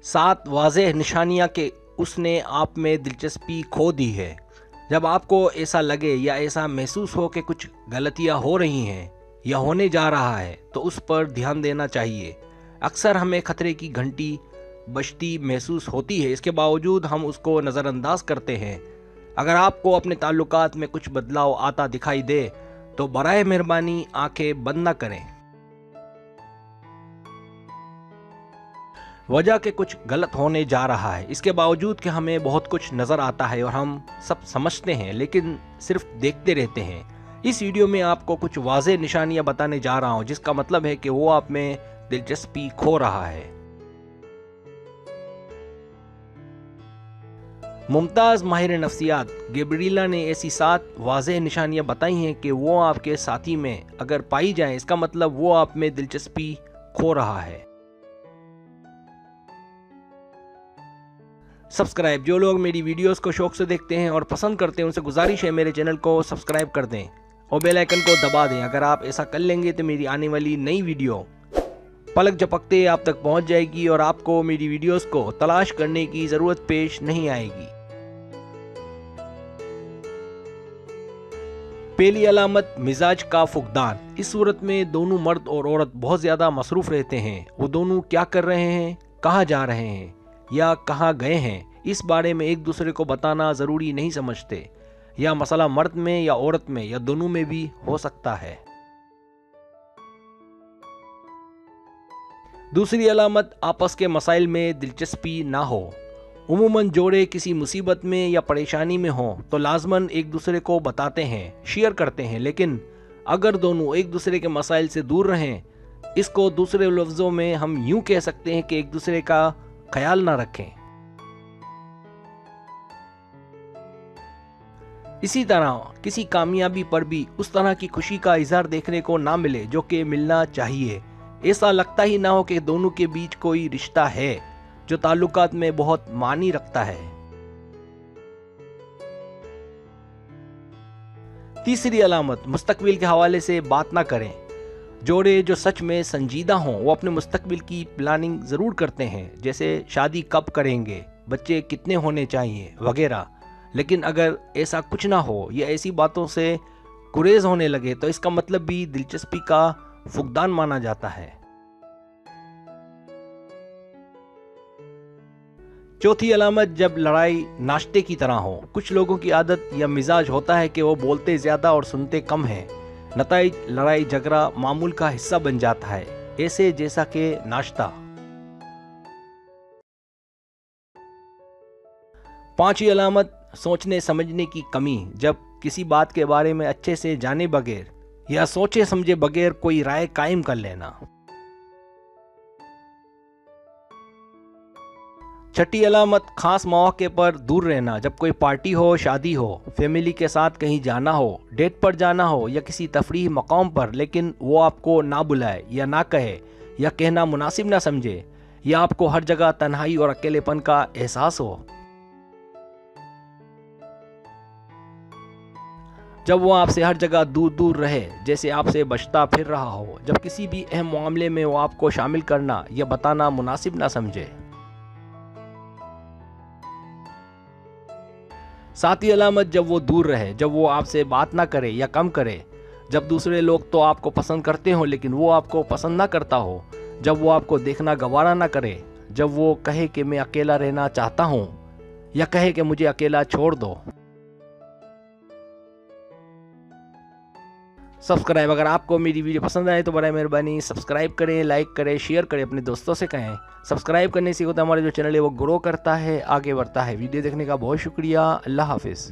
7 واضح نشانیاں کہ اس نے آپ میں دلچسپی کھو دی ہے۔ جب آپ کو ایسا لگے یا ایسا محسوس ہو کہ کچھ غلطیاں ہو رہی ہیں یا ہونے جا رہا ہے تو اس پر دھیان دینا چاہیے۔ اکثر ہمیں خطرے کی گھنٹی بجتی محسوس ہوتی ہے، اس کے باوجود ہم اس کو نظر انداز کرتے ہیں۔ اگر آپ کو اپنے تعلقات میں کچھ بدلاؤ آتا دکھائی دے تو برائے مہربانی آنکھیں بند نہ کریں۔ وجہ کہ کچھ غلط ہونے جا رہا ہے، اس کے باوجود کہ ہمیں بہت کچھ نظر آتا ہے اور ہم سب سمجھتے ہیں لیکن صرف دیکھتے رہتے ہیں۔ اس ویڈیو میں آپ کو کچھ واضح نشانیاں بتانے جا رہا ہوں جس کا مطلب ہے کہ وہ آپ میں دلچسپی کھو رہا ہے۔ ممتاز ماہر نفسیات گیبریلا نے ایسی 7 واضح نشانیاں بتائی ہیں کہ وہ آپ کے ساتھی میں اگر پائی جائیں اس کا مطلب وہ آپ میں دلچسپی کھو رہا ہے۔ سبسکرائب، جو لوگ میری ویڈیوز کو شوق سے دیکھتے ہیں اور پسند کرتے ہیں ان سے گزارش ہے میرے چینل کو سبسکرائب کر دیں اور بیل آئیکن کو دبا دیں۔ اگر آپ ایسا کر لیں گے تو میری آنے والی نئی ویڈیو پلک جھپکتے آپ تک پہنچ جائے گی اور آپ کو میری ویڈیوز کو تلاش کرنے کی ضرورت پیش نہیں آئے گی۔ پہلی علامت مزاج کا فقدان۔ اس صورت میں دونوں مرد اور عورت بہت زیادہ مصروف رہتے ہیں۔ وہ دونوں کیا کر رہے ہیں، کہاں جا رہے ہیں یا کہاں گئے ہیں اس بارے میں ایک دوسرے کو بتانا ضروری نہیں سمجھتے۔ یا مسئلہ مرد میں یا عورت میں یا دونوں میں بھی ہو سکتا ہے۔ دوسری علامت آپس کے مسائل میں دلچسپی نہ ہو۔ عموماً جوڑے کسی مصیبت میں یا پریشانی میں ہوں تو لازماً ایک دوسرے کو بتاتے ہیں، شیئر کرتے ہیں، لیکن اگر دونوں ایک دوسرے کے مسائل سے دور رہیں، اس کو دوسرے لفظوں میں ہم یوں کہہ سکتے ہیں کہ ایک دوسرے کا خیال نہ رکھیں۔ اسی طرح کسی کامیابی پر بھی اس طرح کی خوشی کا اظہار دیکھنے کو نہ ملے جو کہ ملنا چاہیے۔ ایسا لگتا ہی نہ ہو کہ دونوں کے بیچ کوئی رشتہ ہے جو تعلقات میں بہت معنی رکھتا ہے۔ تیسری علامت مستقبل کے حوالے سے بات نہ کریں۔ جوڑے جو سچ میں سنجیدہ ہوں وہ اپنے مستقبل کی پلاننگ ضرور کرتے ہیں، جیسے شادی کب کریں گے، بچے کتنے ہونے چاہیے وغیرہ، لیکن اگر ایسا کچھ نہ ہو یا ایسی باتوں سے گریز ہونے لگے تو اس کا مطلب بھی دلچسپی کا فقدان مانا جاتا ہے۔ چوتھی علامت جب لڑائی ناشتے کی طرح ہو۔ کچھ لوگوں کی عادت یا مزاج ہوتا ہے کہ وہ بولتے زیادہ اور سنتے کم ہیں۔ نتائج لڑائی جھگڑا معمول کا حصہ بن جاتا ہے، ایسے جیسا کہ ناشتہ۔ پانچویں علامت سوچنے سمجھنے کی کمی۔ جب کسی بات کے بارے میں اچھے سے جانے بغیر یا سوچے سمجھے بغیر کوئی رائے قائم کر لینا۔ چھٹی علامت خاص مواقع پر دور رہنا۔ جب کوئی پارٹی ہو، شادی ہو، فیملی کے ساتھ کہیں جانا ہو، ڈیٹ پر جانا ہو یا کسی تفریح مقام پر، لیکن وہ آپ کو نہ بلائے یا نہ کہے یا کہنا مناسب نہ سمجھے یا آپ کو ہر جگہ تنہائی اور اکیلے پن کا احساس ہو۔ جب وہ آپ سے ہر جگہ دور دور رہے، جیسے آپ سے بچتا پھر رہا ہو۔ جب کسی بھی اہم معاملے میں وہ آپ کو شامل کرنا یا بتانا مناسب نہ سمجھے۔ ساتویں علامت جب وہ دور رہے، جب وہ آپ سے بات نہ کرے یا کم کرے، جب دوسرے لوگ تو آپ کو پسند کرتے ہوں لیکن وہ آپ کو پسند نہ کرتا ہو، جب وہ آپ کو دیکھنا گوارا نہ کرے، جب وہ کہے کہ میں اکیلا رہنا چاہتا ہوں یا کہے کہ مجھے اکیلا چھوڑ دو۔ سبسکرائب، اگر آپ کو میری ویڈیو پسند آئے تو برائے مہربانی سبسکرائب کریں، لائک کریں، شیئر کریں، اپنے دوستوں سے کہیں۔ سبسکرائب کرنے سے ہوتا ہے ہمارا جو چینل ہے وہ گرو کرتا ہے، آگے بڑھتا ہے۔ ویڈیو دیکھنے کا بہت شکریہ، اللہ حافظ۔